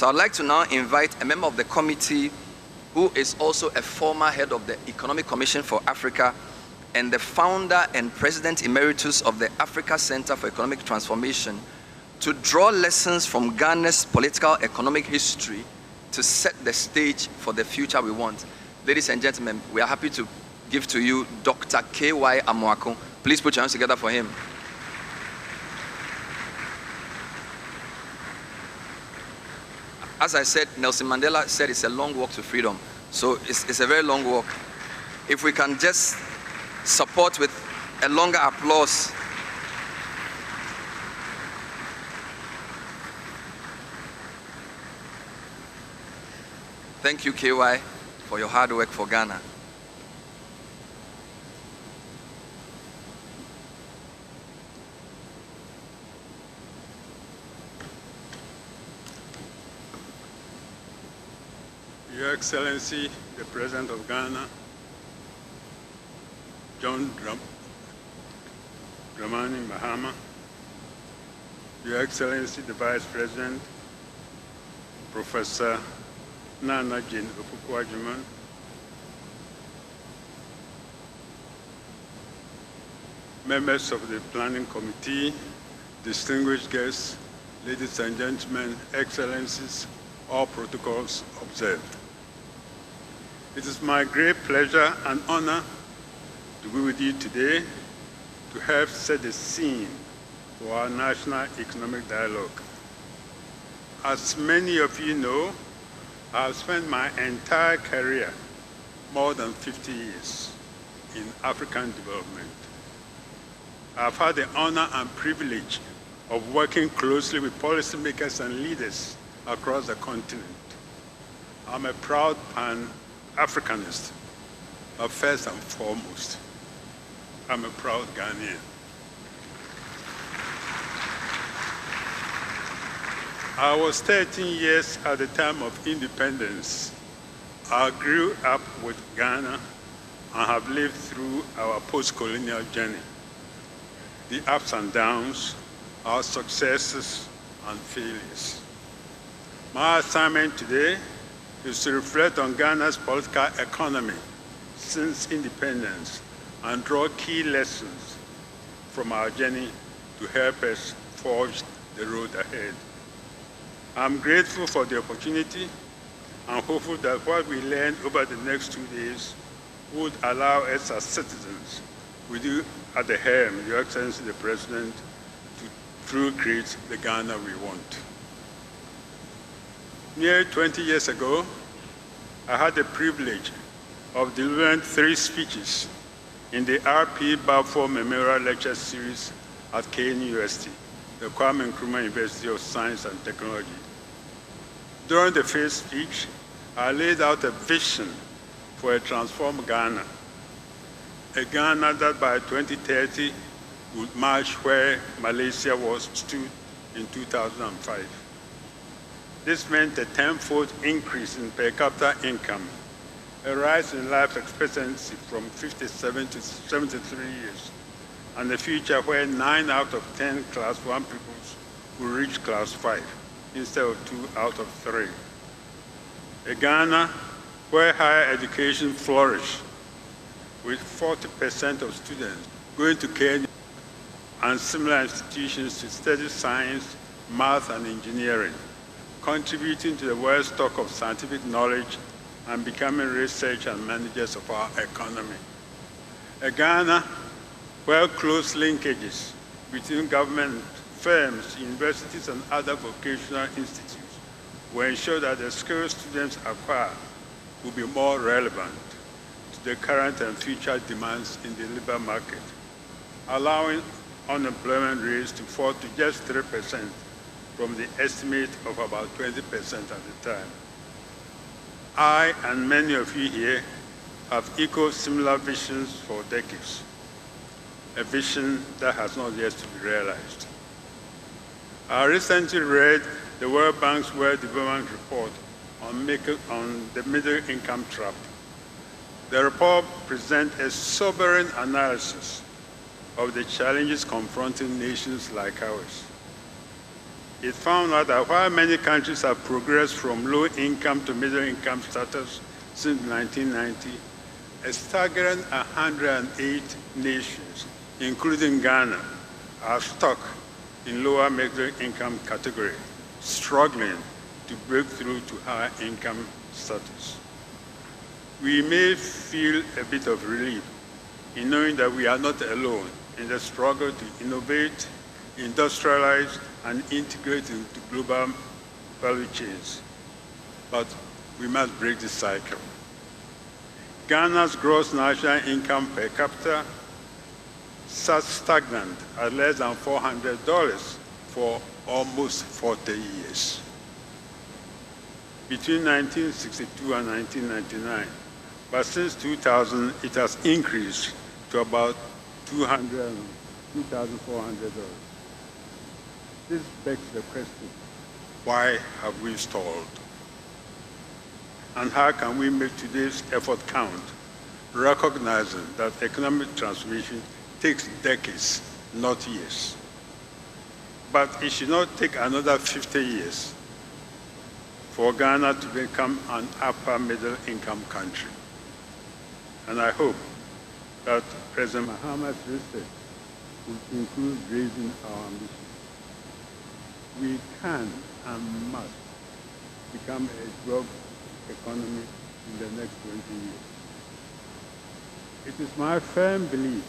So I'd like to now invite a member of the committee who is also a former head of the Economic Commission for Africa and the founder and president emeritus of the Africa Center for Economic Transformation, to draw lessons from Ghana's political economic history to set the stage for the future we want. Ladies and gentlemen, we are happy to give to you Dr. K.Y. Amoako. Please put your hands together for him. As I said, Nelson Mandela said it's a long walk to freedom. So it's a very long walk. If we can just support with a longer applause. Thank you, KY, for your hard work for Ghana. Your Excellency, the President of Ghana, John Dramani Mahama, Your Excellency, the Vice President, Professor Nana Jane Opoku-Agyeman, members of the Planning Committee, distinguished guests, ladies and gentlemen, Excellencies, all protocols observed. It is my great pleasure and honor to be with you today to help set the scene for our national economic dialogue. As many of you know, I have spent my entire career, more than 50 years, in African development. I've had the honor and privilege of working closely with policymakers and leaders across the continent. I'm a proud Pan-Africanist, but first and foremost, I'm a proud Ghanaian. I was 13 years at the time of independence. I grew up with Ghana and have lived through our post-colonial journey, the ups and downs, our successes and failures. My assignment today is to reflect on Ghana's political economy since independence and draw key lessons from our journey to help us forge the road ahead. I'm grateful for the opportunity and hopeful that what we learn over the next 2 days would allow us as citizens, with you at the helm, Your Excellency the President, to truly create the Ghana we want. Nearly 20 years ago, I had the privilege of delivering 3 speeches in the R.P. Balfour Memorial Lecture Series at KNUST, the Kwame Nkrumah University of Science and Technology. During the first speech, I laid out a vision for a transformed Ghana, a Ghana that by 2030 would match where Malaysia stood in 2005. This meant a 10-fold increase in per capita income, a rise in life expectancy from 57 to 73 years, and a future where 9 out of 10 Class 1 pupils will reach Class 5 instead of 2 out of 3. A Ghana where higher education flourishes, with 40% of students going to Kenya and similar institutions to study science, math, and engineering, contributing to the world's stock of scientific knowledge and becoming research and managers of our economy. A Ghana where close linkages between government, firms, universities, and other vocational institutes will ensure that the skills students acquire will be more relevant to the current and future demands in the labor market, allowing unemployment rates to fall to just 3% from the estimate of about 20% at the time. I and many of you here have echoed similar visions for decades, a vision that has not yet to be realized. I recently read the World Bank's World Development Report on the middle income trap. The report presents a sobering analysis of the challenges confronting nations like ours. it found out that while many countries have progressed from low income to middle income status since 1990, a staggering 108 nations, including Ghana, are stuck in lower middle income category, struggling to break through to higher income status. We may feel a bit of relief in knowing that we are not alone in the struggle to innovate, industrialize, and integrate into global value chains. But we must break this cycle. Ghana's gross national income per capita sat stagnant at less than $400 for almost 40 years. Between 1962 and 1999, but since 2000, it has increased to about $2,400. This begs the question, why have we stalled? And how can we make today's effort count, recognizing that economic transformation takes decades, not years? But it should not take another 50 years for Ghana to become an upper middle income country. And I hope that President Mahama's research will include raising our ambition. We can and must become a growth economy in the next 20 years. It is my firm belief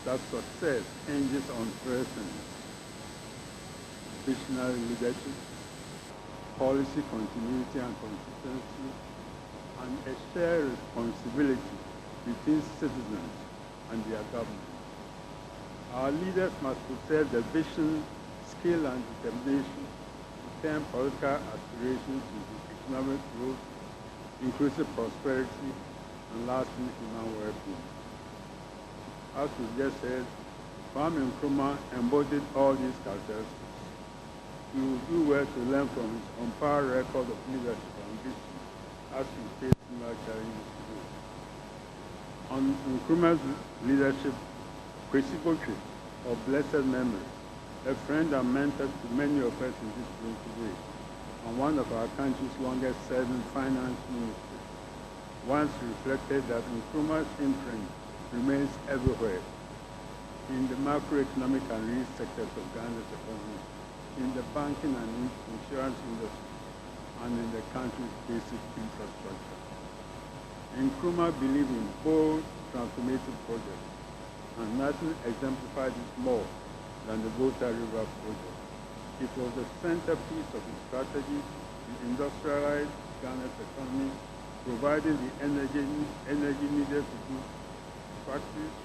that success hinges on presence, visionary leadership, policy continuity and consistency, and a shared responsibility between citizens and their government. Our leaders must possess the vision, skill, and determination to turn political aspirations into economic growth, inclusive prosperity, and lasting human well-being. As we just said, Kwame Nkrumah embodied all these characteristics. We will do well to learn from his unparalleled record of leadership and vision as we face similar challenges today. On Nkrumah's leadership, Kwesi Botwe, of blessed memory, a friend and mentor to many of us in this room today, and one of our country's longest-serving finance ministers, once reflected that Nkrumah's imprint remains everywhere, in the macroeconomic and real sectors of Ghana's economy, in the banking and insurance industry, and in the country's basic infrastructure. Nkrumah believed in bold, transformative projects, and nothing exemplified this more than the Volta River project. It was the centerpiece of his strategy to industrialize Ghana's economy, providing the energy needed to boost factories,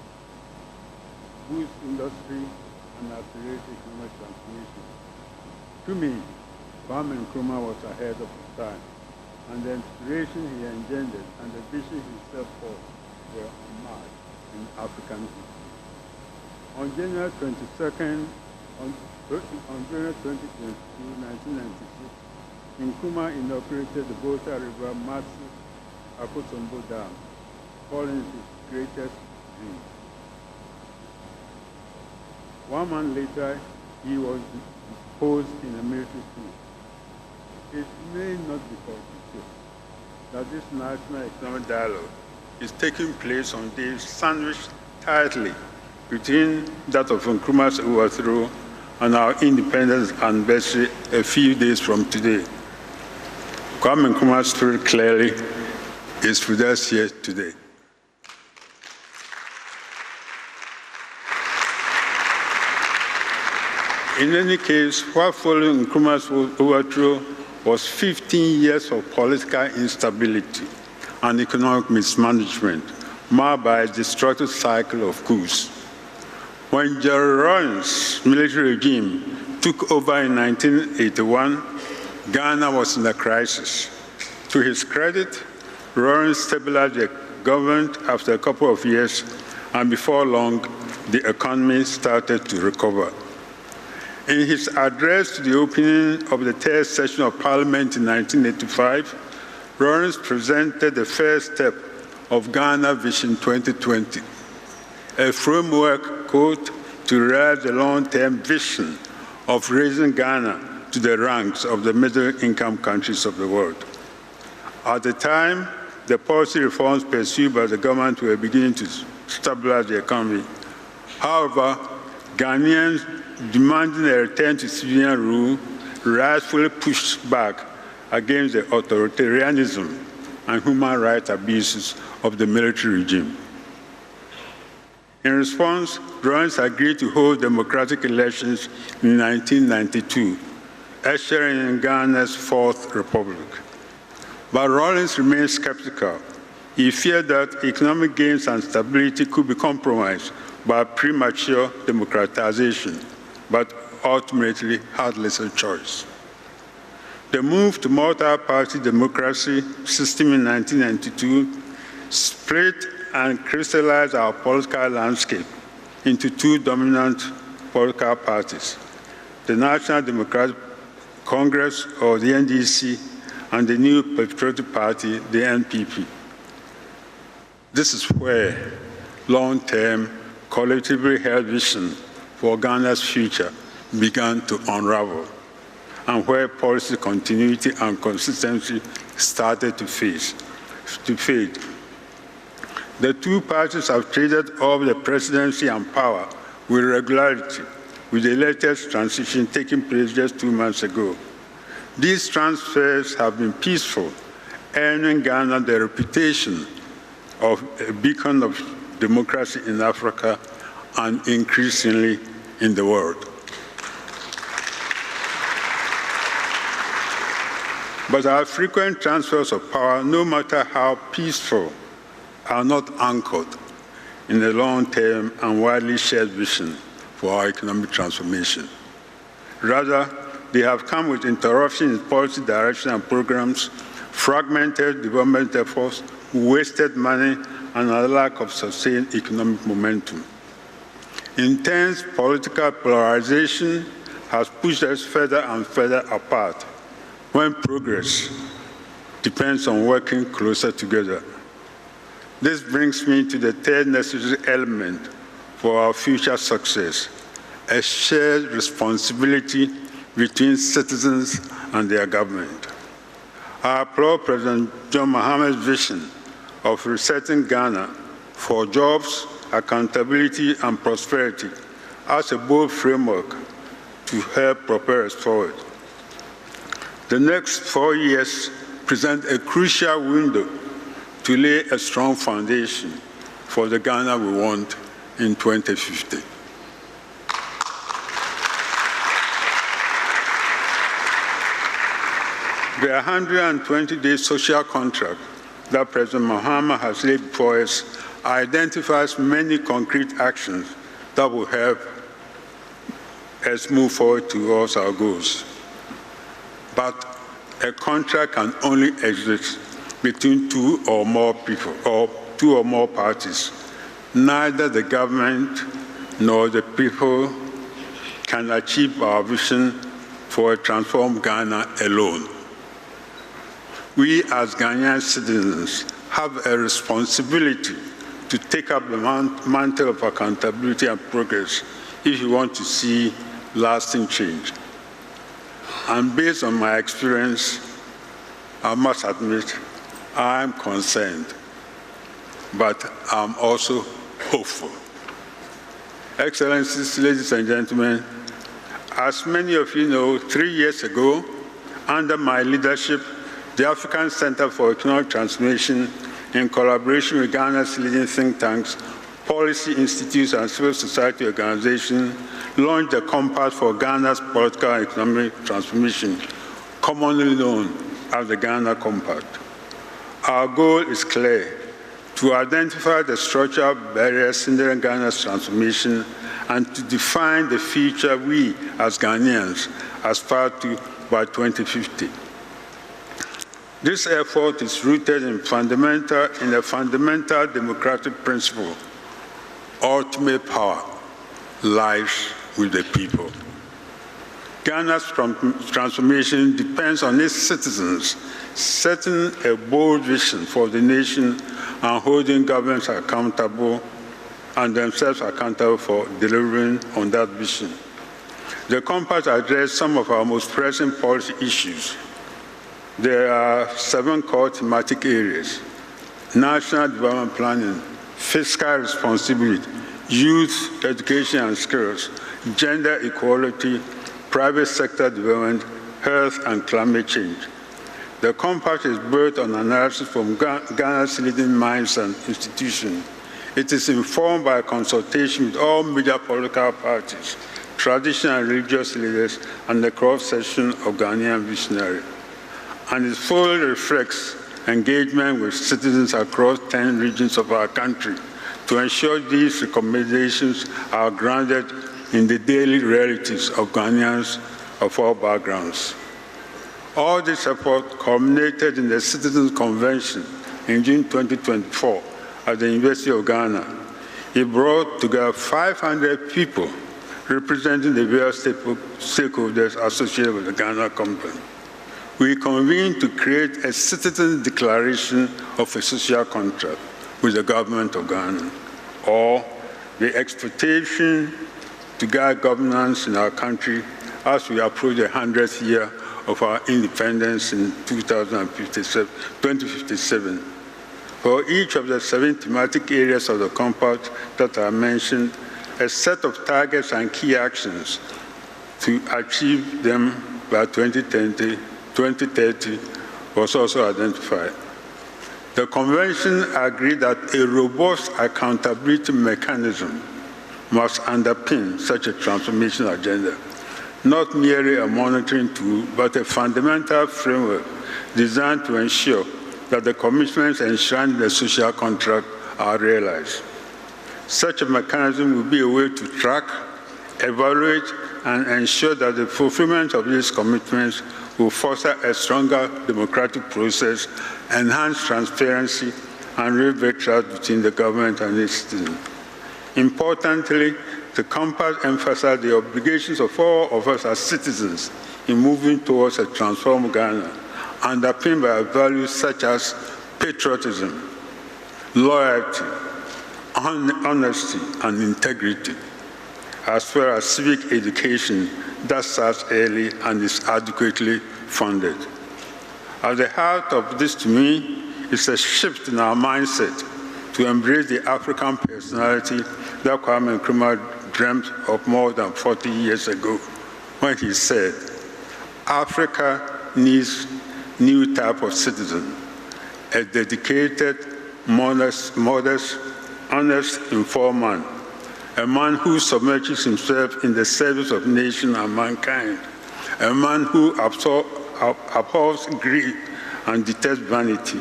boost industry, and accelerate economic transformation. To me, Kwame Nkrumah was ahead of his time, and the inspiration he engendered and the vision he set forth were unmatched in African history. On January 22nd, on January 2022, 1996, Nkrumah inaugurated the Volta River massive Akosombo Dam, calling it his greatest dream. 1 month later, he was posed in a military coup. It may not be fortuitous that this national economic dialogue is taking place on days sandwiched tightly between that of Nkrumah's overthrow and our independence anniversary a few days from today. Kwame Nkrumah's spirit clearly is with us here today. In any case, what followed Nkrumah's overthrow was 15 years of political instability and economic mismanagement, marked by a destructive cycle of coups. When Jerry Rawlings' military regime took over in 1981, Ghana was in a crisis. To his credit, Rawlings stabilized the government after a couple of years, and before long, the economy started to recover. In his address to the opening of the third session of Parliament in 1985, Rawlings presented the first step of Ghana Vision 2020, a framework, quote, to realize the long-term vision of raising Ghana to the ranks of the middle-income countries of the world. At the time, the policy reforms pursued by the government were beginning to stabilize the economy. However, Ghanaians demanding a return to civilian rule rightfully pushed back against the authoritarianism and human rights abuses of the military regime. In response, Rawlings agreed to hold democratic elections in 1992, ushering in Ghana's Fourth Republic. But Rawlings remained skeptical. He feared that economic gains and stability could be compromised by premature democratization, but ultimately had little choice. The move to multi-party democracy system in 1992 split and crystallized our political landscape into two dominant political parties, the National Democratic Congress, or the NDC, and the new Patriotic Party, the NPP. This is where long-term, collectively held vision for Ghana's future began to unravel, and where policy continuity and consistency started to fade. The two parties have traded off the presidency and power with regularity, with the latest transition taking place just 2 months ago. These transfers have been peaceful, earning Ghana the reputation of a beacon of democracy in Africa and increasingly in the world. But our frequent transfers of power, no matter how peaceful, are not anchored in a long-term and widely shared vision for our economic transformation. Rather, they have come with interruptions in policy direction and programs, fragmented development efforts, wasted money, and a lack of sustained economic momentum. Intense political polarization has pushed us further and further apart when progress depends on working closer together. This brings me to the third necessary element for our future success, a shared responsibility between citizens and their government. I applaud President John Maham's vision of resetting Ghana for jobs, accountability, and prosperity as a bold framework to help propel us forward. The next 4 years present a crucial window to lay a strong foundation for the Ghana we want in 2050. The 120-day social contract that President Mahama has laid before us identifies many concrete actions that will help us move forward towards our goals. But a contract can only exist between two or more people or two or more parties. Neither the government nor the people can achieve our vision for a transformed Ghana alone. We as Ghanaian citizens have a responsibility to take up the mantle of accountability and progress if we want to see lasting change. And based on my experience, I must admit, I'm concerned, but I'm also hopeful. Excellencies, ladies and gentlemen, as many of you know, 3 years ago, under my leadership, the African Center for Economic Transformation, in collaboration with Ghana's leading think tanks, policy institutes, and civil society organizations, launched the Compass for Ghana's Political and Economic Transformation, commonly known as the Ghana Compact. Our goal is clear: to identify the structural barriers hindering Ghana's transformation and to define the future we, as Ghanaians, aspire to by 2050. This effort is rooted in a fundamental democratic principle: ultimate power lies with the people. Ghana's transformation depends on its citizens setting a bold vision for the nation and holding governments accountable and themselves accountable for delivering on that vision. The compact addressed some of our most pressing policy issues. There are 7 core thematic areas: national development planning, fiscal responsibility, youth education and skills, gender equality, private sector development, health and climate change. The compact is built on analysis from Ghana's leading minds and institutions. It is informed by consultation with all major political parties, traditional and religious leaders, and the cross-section of Ghanaian visionaries. And it fully reflects engagement with citizens across 10 regions of our country to ensure these recommendations are grounded in the daily realities of Ghanaians of all backgrounds. All this effort culminated in the Citizens' Convention in June 2024 at the University of Ghana. It brought together 500 people representing the various stakeholders associated with the Ghana Compact. We convened to create a citizen declaration of a social contract with the government of Ghana, or the expectation to guide governance in our country as we approach the 100th year of our independence in 2057. For each of the 7 thematic areas of the compact that I mentioned, a set of targets and key actions to achieve them by 2030 was also identified. The Convention agreed that a robust accountability mechanism must underpin such a transformation agenda, not merely a monitoring tool, but a fundamental framework designed to ensure that the commitments enshrined in the social contract are realized. Such a mechanism will be a way to track, evaluate, and ensure that the fulfillment of these commitments will foster a stronger democratic process, enhance transparency, and rebuild trust between the government and its citizens. Importantly, the compact emphasized the obligations of all of us as citizens in moving towards a transformed Ghana, underpinned by values such as patriotism, loyalty, honesty, and integrity, as well as civic education that starts early and is adequately funded. At the heart of this, to me, is a shift in our mindset to embrace the African personality that Kwame Nkrumah dreamt of more than 40 years ago when he said, "Africa needs a new type of citizen, a dedicated, modest, honest, informed man, a man who submerges himself in the service of nation and mankind, a man who abhors greed and detests vanity,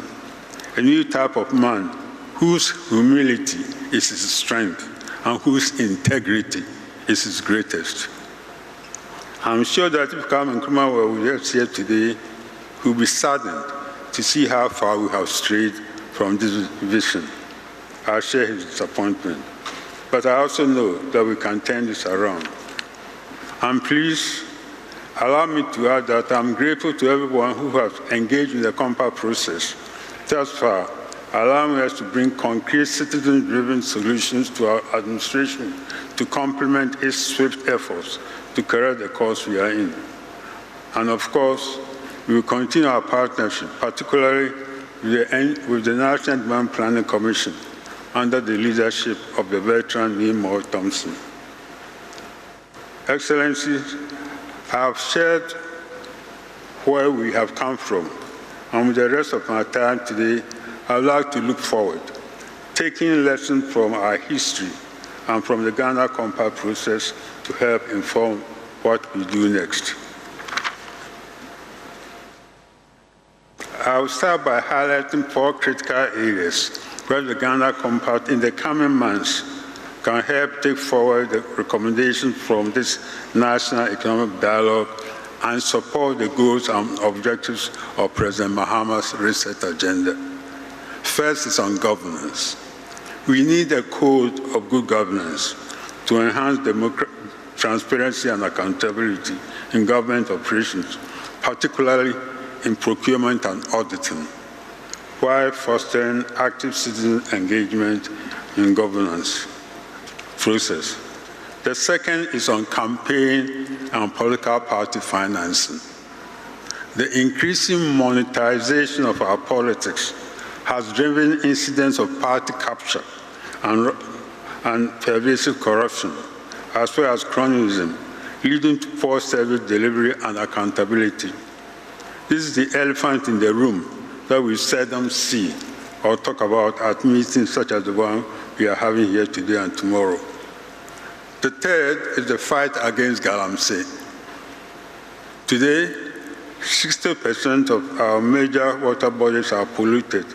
a new type of man whose humility is his strength and whose integrity is his greatest." I'm sure that if Kwame Nkrumah were with us here today, he would be saddened to see how far we have strayed from this vision. I share his disappointment. But I also know that we can turn this around. And please, allow me to add that I'm grateful to everyone who has engaged in the compact process thus far, allowing us to bring concrete citizen-driven solutions to our administration to complement its swift efforts to correct the course we are in. And of course, we will continue our partnership, particularly with the National Development Planning Commission, under the leadership of the veteran Neil Moore Thompson. Excellencies, I have shared where we have come from, and with the rest of my time today, I would like to look forward, taking lessons from our history and from the Ghana Compact process to help inform what we do next. I will start by highlighting 4 critical areas where the Ghana Compact in the coming months can help take forward the recommendations from this national economic dialogue and support the goals and objectives of President Mahama's reset agenda. First is on governance. We need a code of good governance to enhance transparency and accountability in government operations, particularly in procurement and auditing, while fostering active citizen engagement in governance process. The second is on campaign and political party financing. The increasing monetization of our politics has driven incidents of party capture and pervasive corruption, as well as cronyism, leading to poor service delivery and accountability. This is the elephant in the room that we seldom see or talk about at meetings such as the one we are having here today and tomorrow. The third is the fight against galamsey. Today, 60% of our major water bodies are polluted,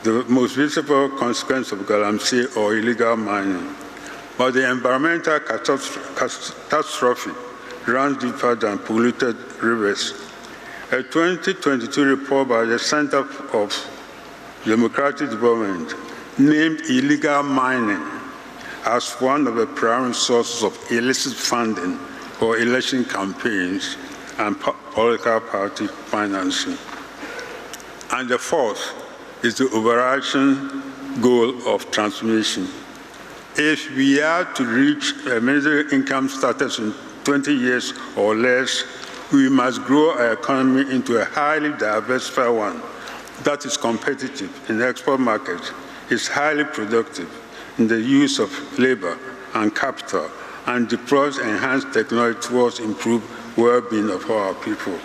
the most visible consequence of galamsey or illegal mining. But the environmental catastrophe runs deeper than polluted rivers. A 2022 report by the Center for Democratic Development named illegal mining as one of the primary sources of illicit funding for election campaigns and political party financing. And the fourth is the overarching goal of transformation. If we are to reach a middle income status in 20 years or less, we must grow our economy into a highly diversified one that is competitive in the export market, is highly productive in the use of labor and capital, and deploys enhanced technology towards improved well-being of our people.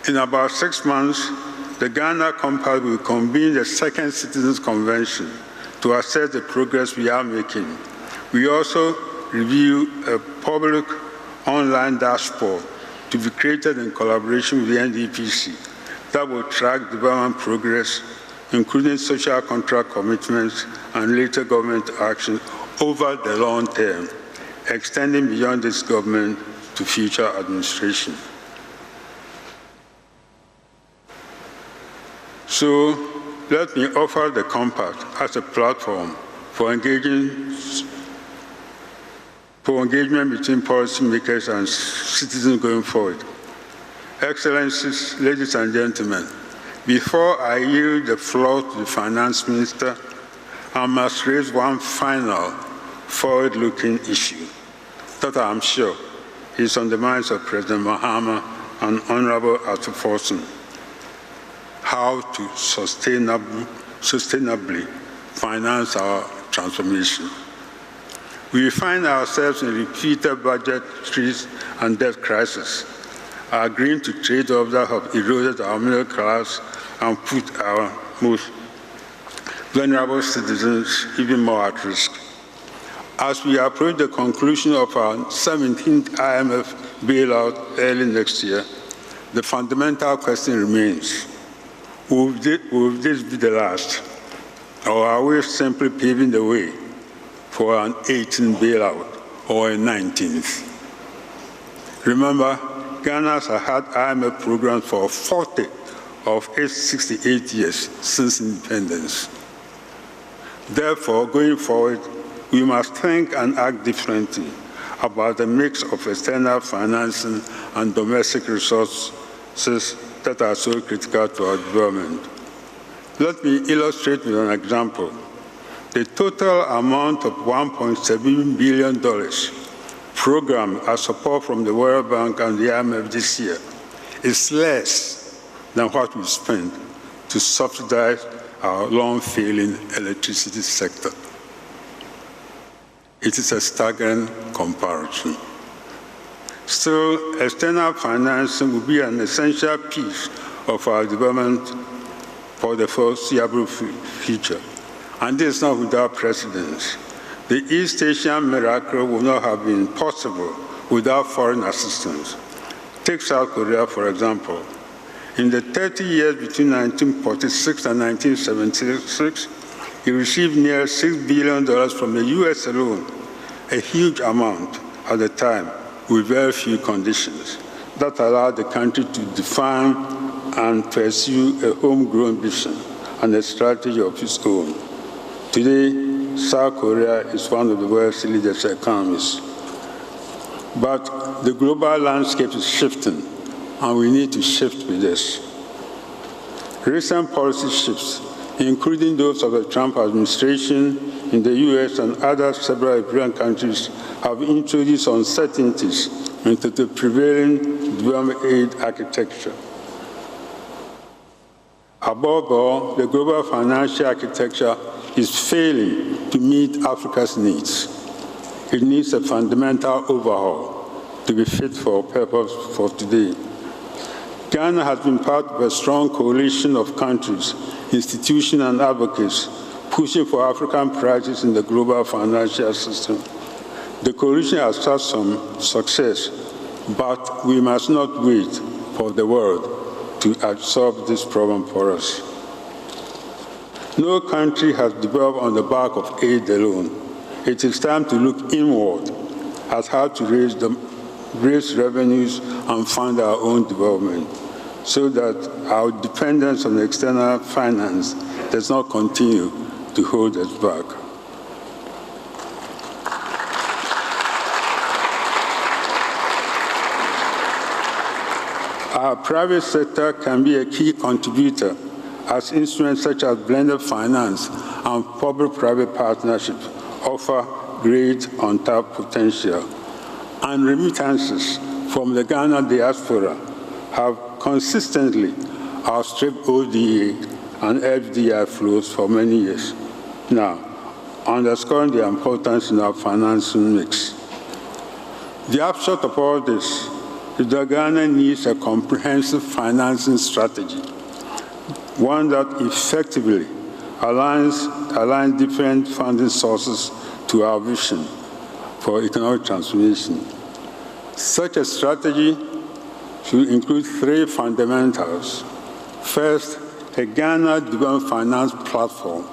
In about 6 months, the Ghana Compact will convene the second Citizens Convention to assess the progress we are making. We also review a public online dashboard to be created in collaboration with the NDPC that will track development progress, including social contract commitments and later government action over the long term, extending beyond this government to future administration. So let me offer the Compact as a platform for engagement between policymakers and citizens going forward. Excellencies, ladies and gentlemen, before I yield the floor to the Finance Minister, I must raise one final forward-looking issue that I am sure is on the minds of President Mahama and Honorable Atuforson: how to sustainably finance our transformation. We find ourselves in repeated budgetary and debt crisis, agreeing to trade-offs that have eroded our middle class and put our most vulnerable citizens even more at risk. As we approach the conclusion of our 17th IMF bailout early next year, the fundamental question remains: will this be the last, or are we simply paving the way for an 18th bailout or a 19th? Remember, Ghana has had IMF programs for 40 of its 68 years since independence. Therefore, going forward, we must think and act differently about the mix of external financing and domestic resources that are so critical to our development. Let me illustrate with an example. The total amount of $1.7 billion programmed as support from the World Bank and the IMF this year is less than what we spent to subsidize our long-failing electricity sector. It is a staggering comparison. Still, external financing will be an essential piece of our development for the foreseeable future. And this is not without precedence. The East Asian miracle would not have been possible without foreign assistance. Take South Korea, for example. In the 30 years between 1946 and 1976, it received nearly $6 billion from the US alone, a huge amount at the time, with very few conditions that allowed the country to define and pursue a homegrown vision and a strategy of its own. Today, South Korea is one of the world's leading economies. But the global landscape is shifting, and we need to shift with this. Recent policy shifts, including those of the Trump administration, in the US and other several European countries have introduced uncertainties into the prevailing development aid architecture. Above all, the global financial architecture is failing to meet Africa's needs. It needs a fundamental overhaul to be fit for purpose for today. Ghana has been part of a strong coalition of countries, institutions, and advocates pushing for African priorities in the global financial system. The coalition has had some success, but we must not wait for the world to solve this problem for us. No country has developed on the back of aid alone. It is time to look inward at how to raise revenues and fund our own development so that our dependence on external finance does not continue to hold us back. Our private sector can be a key contributor as instruments such as blended finance and public-private partnerships offer great untapped potential. And remittances from the Ghana diaspora have consistently outstripped ODA and FDI flows for many years now, underscoring the importance in our financing mix. The upshot of all this is that Ghana needs a comprehensive financing strategy, one that effectively aligns different funding sources to our vision for economic transformation. Such a strategy should include three fundamentals. First, a Ghana Development Finance Platform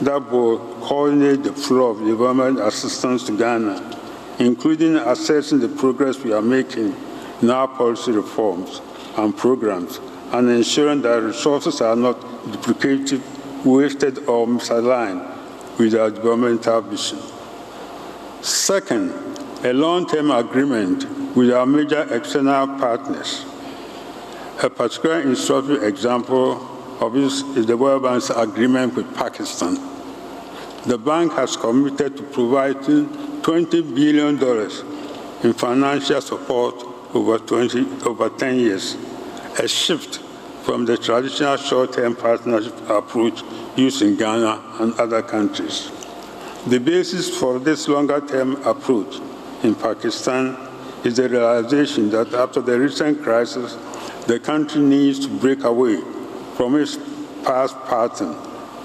that will coordinate the flow of development assistance to Ghana, including assessing the progress we are making in our policy reforms and programs, and ensuring that resources are not duplicated, wasted, or misaligned with our developmental vision. Second, a long-term agreement with our major external partners. A particular instructive example of this is the World Bank's agreement with Pakistan. The bank has committed to providing $20 billion in financial support over 10 years, a shift from the traditional short-term partnership approach used in Ghana and other countries. The basis for this longer-term approach in Pakistan is the realization that after the recent crisis, the country needs to break away from its past pattern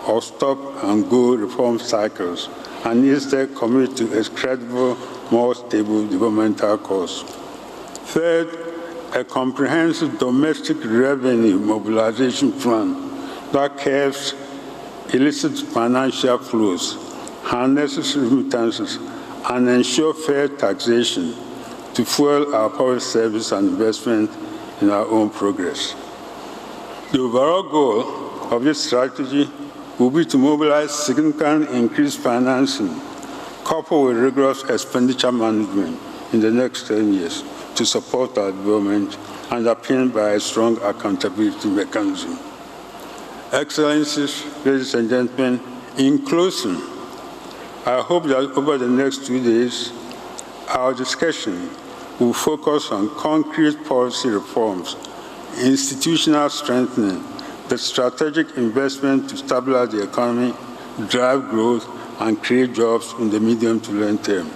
of stop-and-go reform cycles and instead commit to a credible, more stable developmental course. Third, a comprehensive domestic revenue mobilization plan that curbs illicit financial flows, harnesses remittances, and ensures fair taxation to fuel our public service and investment in our own progress. The overall goal of this strategy will be to mobilize significant increased financing coupled with rigorous expenditure management in the next 10 years to support our development, underpinned by a strong accountability mechanism. Excellencies, ladies and gentlemen, in closing, I hope that over the next 2 days, our discussion will focus on concrete policy reforms, institutional strengthening, the strategic investment to stabilize the economy, drive growth, and create jobs in the medium to long term.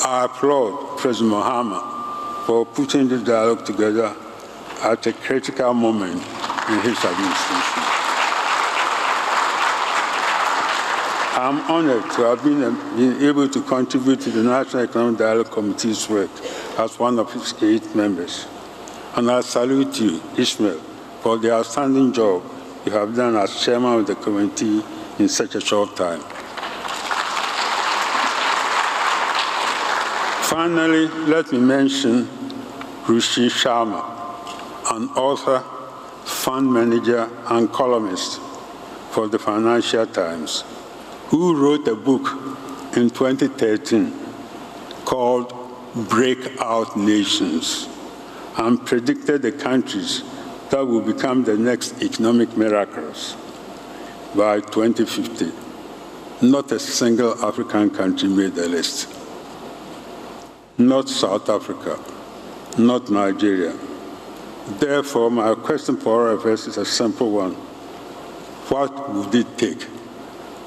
I applaud President Mahama for putting this dialogue together at a critical moment in his administration. I'm honored to have been able to contribute to the National Economic Dialogue Committee's work as one of its 8 members. And I salute you, Ishmael, for the outstanding job you have done as chairman of the committee in such a short time. Finally, let me mention Rushi Sharma, an author, fund manager, and columnist for the Financial Times, who wrote a book in 2013 called Breakout Nations and predicted the countries that will become the next economic miracles by 2050. not a single African country made the list. Not South Africa, not Nigeria. Therefore, my question for all of us is a simple one. What would it take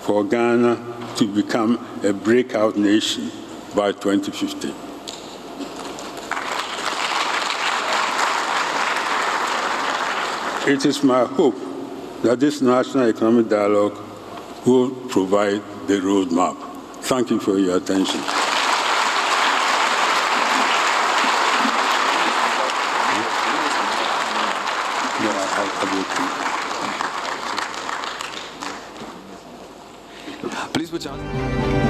for Ghana to become a breakout nation by 2050? It is my hope that this national economic dialogue will provide the roadmap. Thank you for your attention. Please put your